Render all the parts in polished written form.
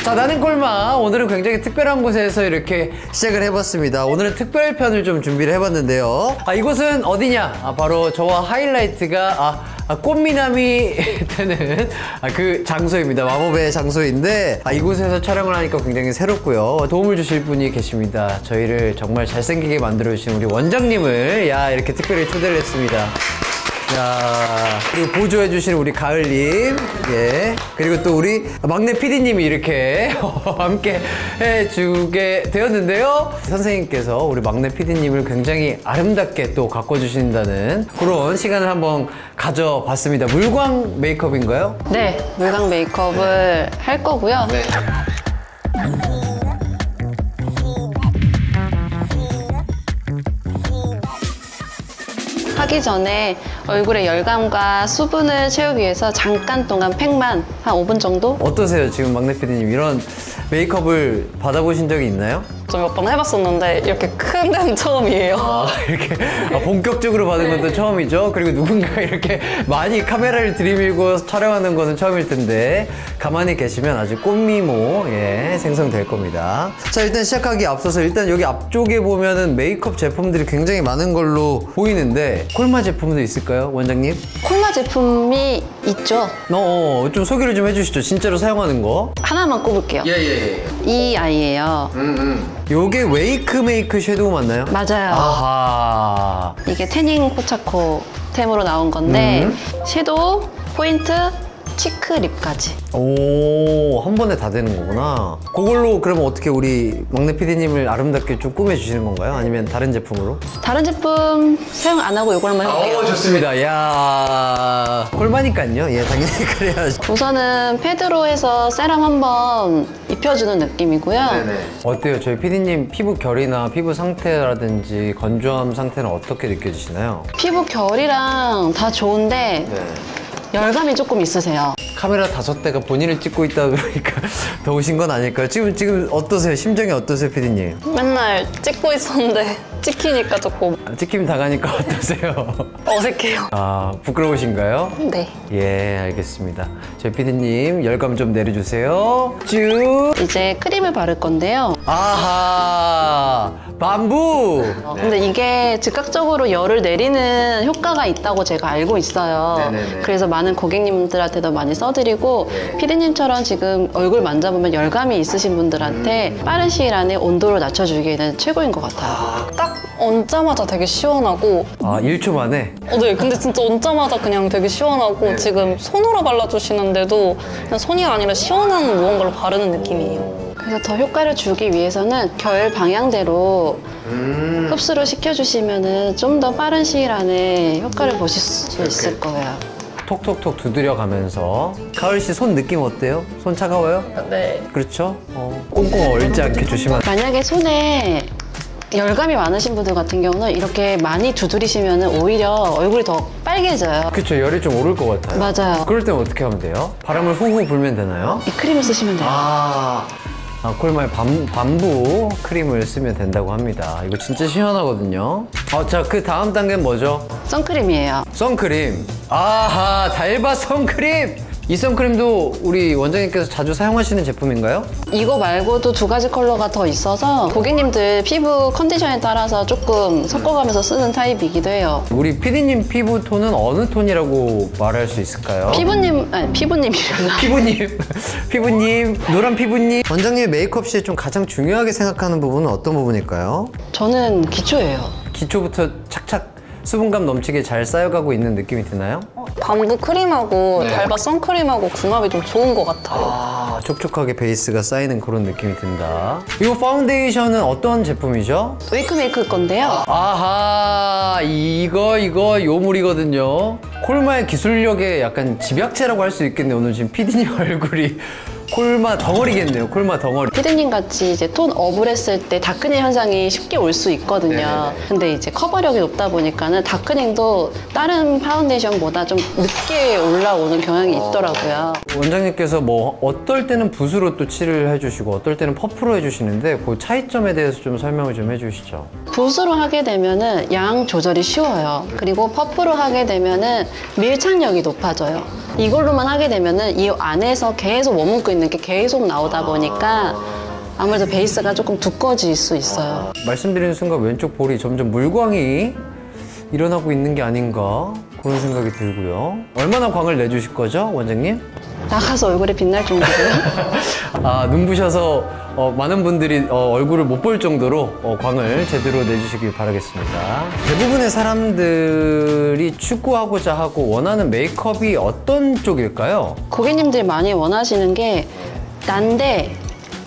자, 나는 꼴마. 오늘은 굉장히 특별한 곳에서 이렇게 시작을 해봤습니다. 오늘은 특별편을 좀 준비를 해봤는데요. 이곳은 어디냐? 바로 저와 하이라이트가 꽃미남이 되는 그 장소입니다. 마법의 장소인데 이곳에서 촬영을 하니까 굉장히 새롭고요. 도움을 주실 분이 계십니다. 저희를 정말 잘생기게 만들어주신 우리 원장님을 이렇게 특별히 초대를 했습니다. 그리고 보조해주신 우리 가을님, 그리고 또 우리 막내 PD님이 이렇게 함께 해주게 되었는데요. 선생님께서 우리 막내 PD님을 굉장히 아름답게 또 가꿔주신다는 그런 시간을 한번 가져봤습니다. 물광 메이크업인가요? 네, 물광 메이크업을 할 거고요. 네. 하기 전에 얼굴에 열감과 수분을 채우기 위해서 잠깐 동안 팩만 한 5분 정도? 어떠세요? 지금 막내 PD님 이런 메이크업을 받아보신 적이 있나요? 저 몇 번 해봤었는데 이렇게 큰 데는 처음이에요. 이렇게 본격적으로 받은 것도 처음이죠. 그리고 누군가 이렇게 많이 카메라를 들이밀고 촬영하는 것은 처음일 텐데 가만히 계시면 아주 꽃미모 생성될 겁니다. 자, 일단 시작하기 앞서서 일단 여기 앞쪽에 보면은 메이크업 제품들이 굉장히 많은 걸로 보이는데 콜마 제품도 있을까요, 원장님? 콜마 제품이 있죠. 좀 소개를 좀 해주시죠. 진짜로 사용하는 거. 하나만 꼽을게요. 이 아이예요. 요게 웨이크 메이크 섀도우 맞나요? 맞아요. 아하. 이게 태닝 포차코 템으로 나온 건데 섀도우, 포인트, 치크, 립까지. 오, 한 번에 다 되는 거구나. 그걸로 그러면 어떻게 우리 막내 PD님을 아름답게 좀 꾸며주시는 건가요? 아니면 다른 제품으로? 다른 제품 사용 안 하고 이걸 한번 해볼게요. 좋습니다. 야, 콜마니까요. 당연히 그래야죠. 우선은 패드로 해서 세럼 한번 입혀주는 느낌이고요. 어때요? 저희 PD님 피부 결이나 피부 상태라든지 건조함 상태는 어떻게 느껴지시나요? 피부 결이랑 다 좋은데 열감이 조금 있으세요. 카메라 5대가 본인을 찍고 있다 보니까 더우신 건 아닐까요? 지금 어떠세요? 심정이 어떠세요, PD님? 맨날 찍고 있었는데 찍히니까 조금 찍힘 당하니까 어떠세요? 어색해요. 부끄러우신가요? 네. 알겠습니다. 저희 PD님 열감 좀 내려주세요. 쭉. 이제 크림을 바를 건데요. 아하, 밤부. 근데 이게 즉각적으로 열을 내리는 효과가 있다고 제가 알고 있어요. 그래서 많은 고객님들한테도 많이 써드리고 피디님처럼 지금 얼굴 만져보면 열감이 있으신 분들한테 빠른 시일 안에 온도를 낮춰주기에는 최고인 것 같아요. 딱 얹자마자 되게 시원하고 1초 만에? 네, 근데 진짜 얹자마자 그냥 되게 시원하고 지금 손으로 발라주시는데도 그냥 손이 아니라 시원한 무언가를 바르는 느낌이에요. 그래서 더 효과를 주기 위해서는 결 방향대로 흡수를 시켜주시면 좀 더 빠른 시일 안에 효과를 보실 수 있을 거예요. 톡톡톡 두드려 가면서. 가을 씨 손 느낌 어때요? 손 차가워요? 네. 그렇죠? 꽁꽁 얼지 않게 조심하세요. 만약에 손에 열감이 많으신 분들 같은 경우는 이렇게 많이 두드리시면 오히려 얼굴이 더 빨개져요. 그쵸, 열이 좀 오를 것 같아요. 맞아요. 그럴 때는 어떻게 하면 돼요? 바람을 후후 불면 되나요? 이 크림을 쓰시면 돼요. 콜마의 밤부 크림을 쓰면 된다고 합니다. 이거 진짜 시원하거든요. 자, 그 다음 단계는 뭐죠? 선크림이에요. 선크림. 아하, 달바 선크림! 이 선크림도 우리 원장님께서 자주 사용하시는 제품인가요? 이거 말고도 2가지 컬러가 더 있어서 고객님들 피부 컨디션에 따라서 조금 섞어가면서 쓰는 타입이기도 해요. 우리 PD님 피부 톤은 어느 톤이라고 말할 수 있을까요? 피부님이래요. 피부님, 노란 피부님. 원장님의 메이크업 시에 좀 가장 중요하게 생각하는 부분은 어떤 부분일까요? 저는 기초예요. 기초부터 착착 수분감 넘치게 잘 쌓여가고 있는 느낌이 드나요? 밤부 크림하고 달바 선크림하고 궁합이 좀 좋은 것 같아요. 촉촉하게 베이스가 쌓이는 그런 느낌이 든다. 이 파운데이션은 어떤 제품이죠? 웨이크메이크 건데요. 아하, 이거 요물이거든요. 콜마의 기술력에 약간 집약체라고 할 수 있겠네요. 오늘 지금 PD님 얼굴이 콜마 덩어리겠네요. 콜마 덩어리. 피디님 같이 이제 톤 업을 했을 때 다크닝 현상이 쉽게 올 수 있거든요. 근데 이제 커버력이 높다 보니까는 다크닝도 다른 파운데이션보다 좀 늦게 올라오는 경향이 있더라고요. 원장님께서 뭐 어떨 때는 붓으로 또 칠을 해주시고 어떨 때는 퍼프로 해주시는데 그 차이점에 대해서 좀 설명을 좀 해주시죠. 붓으로 하게 되면은 양 조절이 쉬워요. 그리고 퍼프로 하게 되면은 밀착력이 높아져요. 이걸로만 하게 되면은 이 안에서 계속 머문고 있는 게 계속 나오다 보니까 아무래도 베이스가 조금 두꺼워질 수 있어요. 말씀드리는 순간 왼쪽 볼이 점점 물광이 일어나고 있는 게 아닌가 그런 생각이 들고요. 얼마나 광을 내주실 거죠, 원장님? 나가서 얼굴에 빛날 정도로요? 아, 눈부셔서 많은 분들이 얼굴을 못 볼 정도로 광을 제대로 내주시길 바라겠습니다. 대부분의 사람들이 추구하고자 하고 원하는 메이크업이 어떤 쪽일까요? 고객님들이 많이 원하시는 게 난데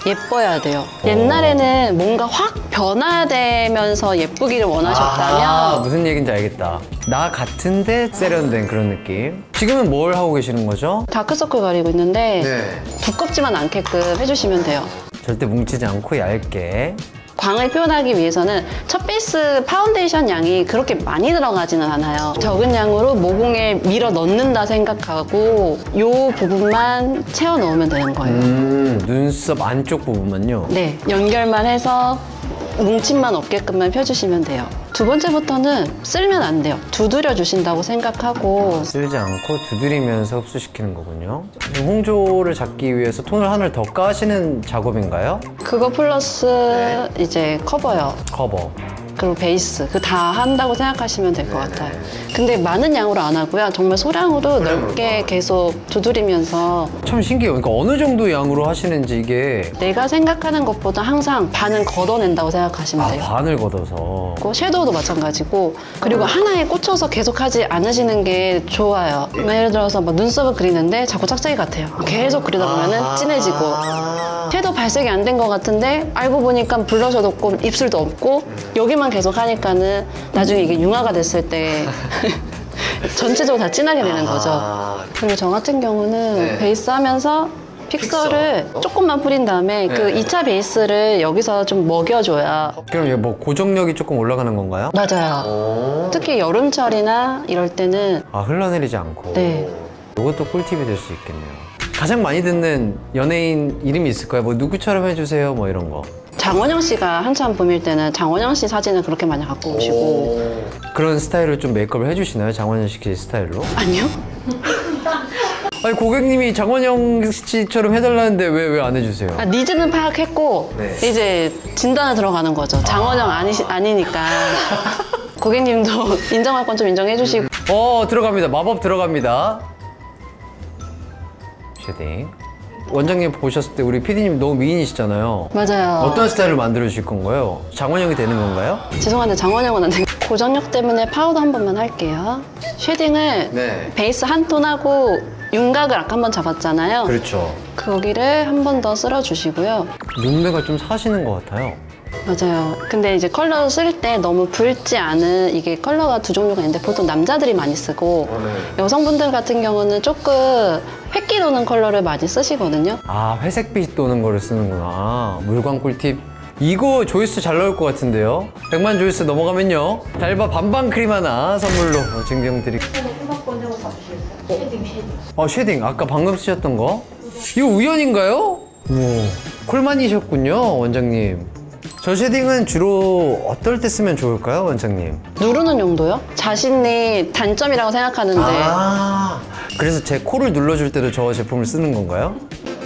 예뻐야 돼요. 옛날에는 뭔가 확 변화되면서 예쁘기를 원하셨다면 아, 무슨 얘기인지 알겠다. 나 같은데 세련된 그런 느낌. 지금은 뭘 하고 계시는 거죠? 다크서클 가리고 있는데 네. 두껍지만 않게끔 해주시면 돼요. 절대 뭉치지 않고 얇게. 광을 표현하기 위해서는 첫 베이스 파운데이션 양이 그렇게 많이 들어가지는 않아요. 적은 양으로 모공에 밀어 넣는다 생각하고 이 부분만 채워 넣으면 되는 거예요. 눈썹 안쪽 부분만요? 네, 연결만 해서 뭉침만 없게끔만 펴주시면 돼요. 두 번째부터는 쓸면 안 돼요. 두드려 주신다고 생각하고 쓸지 않고 두드리면서 흡수시키는 거군요. 홍조를 잡기 위해서 톤을 하나를 더 까시는 작업인가요? 그거 플러스 이제 커버요. 커버. 그리고 베이스 그 다 한다고 생각하시면 될 것 같아요. 근데 많은 양으로 안 하고요. 정말 소량으로 넓게 계속 두드리면서 참 신기해요. 그러니까 어느 정도 양으로 하시는지 이게 내가 생각하는 것보다 항상 반은 걷어낸다고 생각하시면 돼요. 반을 걷어서. 그리고 섀도우도 마찬가지고 그리고 하나에 꽂혀서 계속 하지 않으시는 게 좋아요. 예를 들어서 막 눈썹을 그리는데 자꾸 짝짝이 같아요. 계속 그리다 보면 진해지고 섀도우 발색이 안 된 것 같은데 알고 보니까 블러셔도 없고 입술도 없고 여기만 계속 하니까는 나중에 이게 융화가 됐을 때 전체적으로 다 진하게 되는 거죠. 그리고 저 같은 경우는 베이스 하면서 픽서를 조금만 뿌린 다음에 그 2차 베이스를 여기서 좀 먹여줘야. 그럼 이게 뭐 고정력이 조금 올라가는 건가요? 맞아요. 특히 여름철이나 이럴 때는 아, 흘러내리지 않고. 네. 이것도 꿀팁이 될 수 있겠네요. 가장 많이 듣는 연예인 이름이 있을까요? 뭐 누구처럼 해주세요 뭐 이런 거. 장원영 씨가 한참 붐일 때는 장원영 씨 사진을 그렇게 많이 갖고 오시고. 그런 스타일로 좀 메이크업을 해주시나요? 장원영 씨 스타일로? 아니요? 아니 고객님이 장원영 씨처럼 해달라는데 왜 안 해주세요? 아, 니즈는 파악했고 네. 이제 진단에 들어가는 거죠. 장원영 아니니까. 고객님도 인정할 건 좀 인정해 주시고. 들어갑니다. 마법 들어갑니다. 쉐딩. 원장님 보셨을 때 우리 PD님 너무 미인이시잖아요. 맞아요. 어떤 스타일로 만들어 주실 건가요? 장원영이 되는 건가요? 죄송한데 장원영은 안 돼요. 고정력 때문에 파우더 한 번만 할게요. 쉐딩을 네. 베이스 한 톤하고 윤곽을 아까 한 번 잡았잖아요. 그렇죠. 거기를 한 번 더 쓸어주시고요. 눈매가 좀 사시는 것 같아요. 맞아요. 근데 이제 컬러 쓸 때 너무 붉지 않은 이게 컬러가 두 종류가 있는데 보통 남자들이 많이 쓰고 여성분들 같은 경우는 조금 획기 도는 컬러를 많이 쓰시거든요. 아, 회색빛 도는 거를 쓰는구나. 물광 꿀팁. 이거 조회수 잘 나올 것 같은데요? 100만 조회수 넘어가면요. 달바 반반 크림 하나 선물로 증정드릴게요. 쉐딩. 아까 방금 쓰셨던 거? 이거 우연인가요? 콜만이셨군요, 원장님. 저 쉐딩은 주로 어떨 때 쓰면 좋을까요, 원장님? 누르는 용도요? 자신이 단점이라고 생각하는데 그래서 제 코를 눌러줄 때도 저 제품을 쓰는 건가요?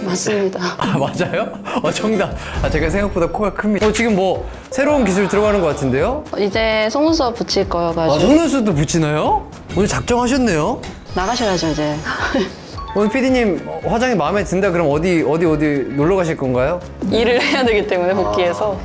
맞습니다. 아, 맞아요? 정답. 제가 생각보다 코가 큽니다. 지금 뭐 새로운 기술 들어가는 것 같은데요? 이제 속눈썹 붙일 거여가지고 속눈썹도 붙이나요? 오늘 작정하셨네요? 나가셔야죠 이제. 오늘 PD님 화장이 마음에 든다 그럼 어디 놀러 가실 건가요? 일을 해야 되기 때문에 복귀해서.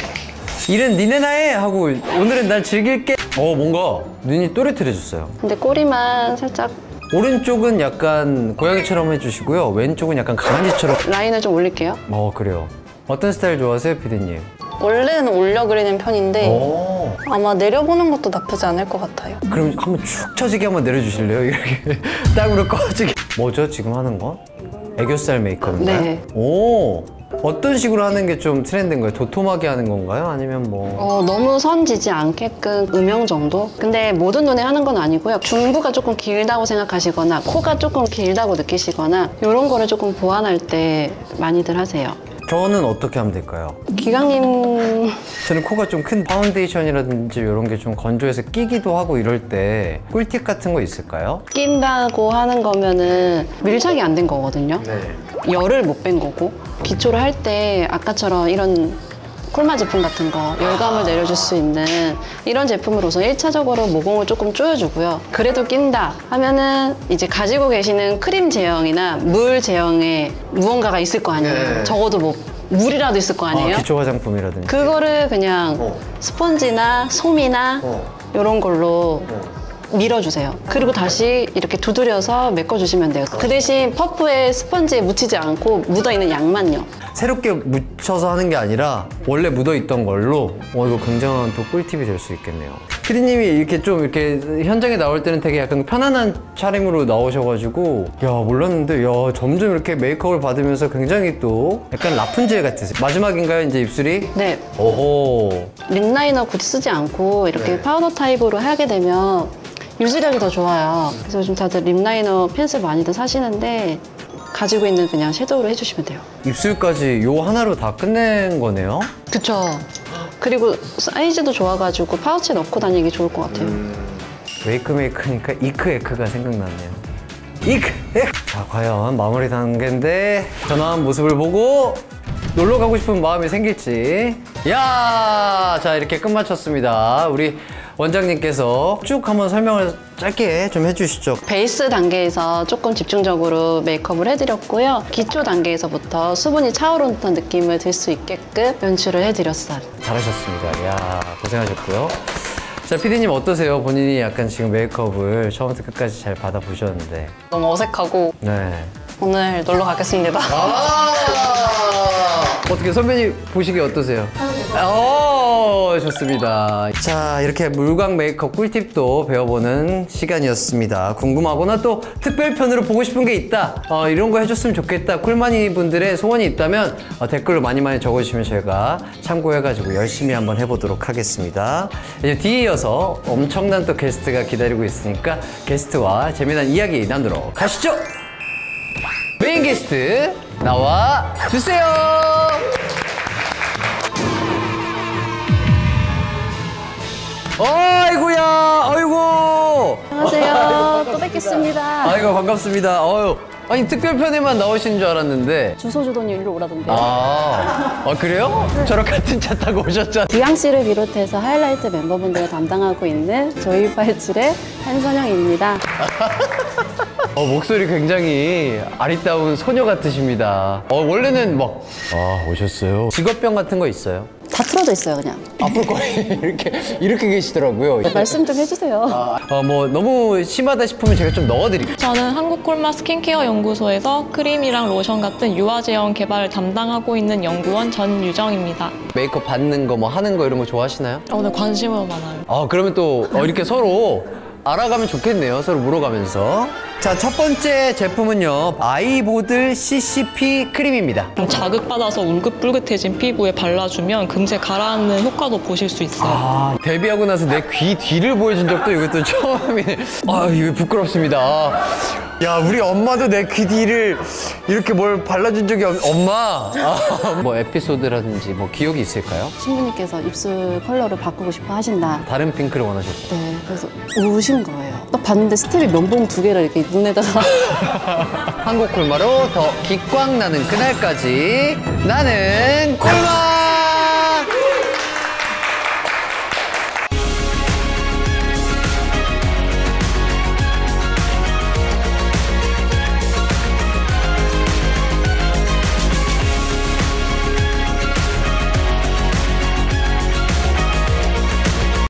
일은 니네나 해! 하고 오늘은 날 즐길게. 뭔가 눈이 또렷해졌어요. 근데 꼬리만 살짝 오른쪽은 약간 고양이처럼 해주시고요. 왼쪽은 약간 강아지처럼. 라인을 좀 올릴게요. 그래요. 어떤 스타일 좋아하세요, PD님? 원래는 올려 그리는 편인데 아마 내려보는 것도 나쁘지 않을 것 같아요. 그럼 한번 축 처지게 한번 내려주실래요? 이렇게 땅으로 꺼지게. 뭐죠, 지금 하는 건? 애교살 메이크업인가요? 네. 어떤 식으로 하는 게 좀 트렌드인가요? 도톰하게 하는 건가요? 아니면 뭐? 너무 선 지지 않게끔 음영 정도? 근데 모든 눈에 하는 건 아니고요. 중부가 조금 길다고 생각하시거나 코가 조금 길다고 느끼시거나 이런 거를 조금 보완할 때 많이들 하세요. 저는 어떻게 하면 될까요? 기강님 저는 코가 좀 큰 파운데이션이라든지 이런 게 좀 건조해서 끼기도 하고 이럴 때 꿀팁 같은 거 있을까요? 낀다고 하는 거면은 밀착이 안 된 거거든요. 네. 열을 못 뺀 거고 기초를 할 때 아까처럼 이런 콜마 제품 같은 거 열감을 내려줄 수 있는 이런 제품으로서 1차적으로 모공을 조금 조여주고요. 그래도 낀다 하면은 이제 가지고 계시는 크림 제형이나 물 제형의 무언가가 있을 거 아니에요. 네. 적어도 뭐 물이라도 있을 거 아니에요. 기초 화장품이라든지. 그거를 그냥 스펀지나 솜이나 이런 걸로 밀어주세요. 그리고 다시 이렇게 두드려서 메꿔주시면 돼요. 그 대신 퍼프에 스펀지에 묻히지 않고 묻어있는 양만요. 새롭게 묻혀서 하는 게 아니라 원래 묻어있던 걸로 이거 굉장한 또 꿀팁이 될 수 있겠네요. 피디님이 이렇게 좀 이렇게 현장에 나올 때는 되게 약간 편안한 차림으로 나오셔가지고 야 몰랐는데 야 점점 이렇게 메이크업을 받으면서 굉장히 또 약간 라푼젤 같으세요. 마지막인가요 이제 입술이? 네. 오호. 립라이너 굳이 쓰지 않고 이렇게 파우더 타입으로 하게 되면 유지력이 더 좋아요. 그래서 요즘 다들 립라이너 펜슬 많이들 사시는데 가지고 있는 그냥 섀도우로 해주시면 돼요. 입술까지 요 하나로 다 끝낸 거네요? 그쵸. 그리고 사이즈도 좋아가지고 파우치에 넣고 다니기 좋을 것 같아요. 메이크니까 이크에크가 생각나네요. 이크에크! 자, 과연 마무리 단계인데 전화한 모습을 보고 놀러 가고 싶은 마음이 생길지. 야, 자 이렇게 끝마쳤습니다. 우리 원장님께서 쭉 한번 설명을 짧게 좀 해주시죠. 베이스 단계에서 조금 집중적으로 메이크업을 해드렸고요. 기초 단계에서부터 수분이 차오르는 듯한 느낌을 들 수 있게끔 연출을 해드렸어요. 잘하셨습니다. 야, 고생하셨고요. 자, 피디님 어떠세요? 본인이 약간 지금 메이크업을 처음부터 끝까지 잘 받아보셨는데. 너무 어색하고 네. 오늘 놀러 가겠습니다. 어떻게 선배님 보시기에 어떠세요? 좋습니다. 자, 이렇게 물광 메이크업 꿀팁도 배워보는 시간이었습니다. 궁금하거나 또 특별편으로 보고 싶은 게 있다, 이런 거 해줬으면 좋겠다, 쿨마니 분들의 소원이 있다면 댓글로 많이 적어주시면 저희가 참고해가지고 열심히 한번 해보도록 하겠습니다. 이제 뒤에 이어서 엄청난 또 게스트가 기다리고 있으니까 게스트와 재미난 이야기 나누러 가시죠. 메인 게스트 나와 주세요. 아이고야, 아이고. 안녕하세요. 또 뵙겠습니다. 아이고 반갑습니다. 아니 특별편에만 나오신 줄 알았는데. 주소 주더니 일로 오라던데요. 그래요? 저랑 같은 차 타고 오셨잖아요. 기강 씨를 비롯해서 하이라이트 멤버분들을 담당하고 있는 조이팔칠의 한선영입니다. 목소리 굉장히 아리따운 소녀 같으십니다. 원래는 막 오셨어요. 직업병 같은 거 있어요? 다 풀어져 있어요, 그냥. 앞으로 거의 이렇게 계시더라고요. 말씀 좀 해주세요. 뭐 너무 심하다 싶으면 제가 좀 넣어드릴게요. 저는 한국콜마 스킨케어 연구소에서 크림이랑 로션 같은 유화 제형 개발을 담당하고 있는 연구원 전유정입니다. 메이크업 받는 거 뭐 하는 거 이런 거 좋아하시나요? 오늘 관심은 많아요. 그러면 또 이렇게 서로 알아가면 좋겠네요. 서로 물어가면서. 자, 첫 번째 제품은요, 아이보들 CCP 크림입니다. 자극받아서 울긋불긋해진 피부에 발라주면 금세 가라앉는 효과도 보실 수 있어요. 데뷔하고 나서 내 귀 뒤를 보여준 적도 이것도 처음이네. 이거 부끄럽습니다. 야, 우리 엄마도 내 귀 뒤를 이렇게 뭘 발라준 적이 엄마. 뭐 에피소드라든지 뭐 기억이 있을까요? 신부님께서 입술 컬러를 바꾸고 싶어 하신다. 다른 핑크를 원하셨죠? 네, 그래서 우신 거예요. 딱 봤는데 스텝이 면봉 2개를 이렇게 눈에다가. 한국 콜마로 더 기광 나는 그날까지 나는 콜마!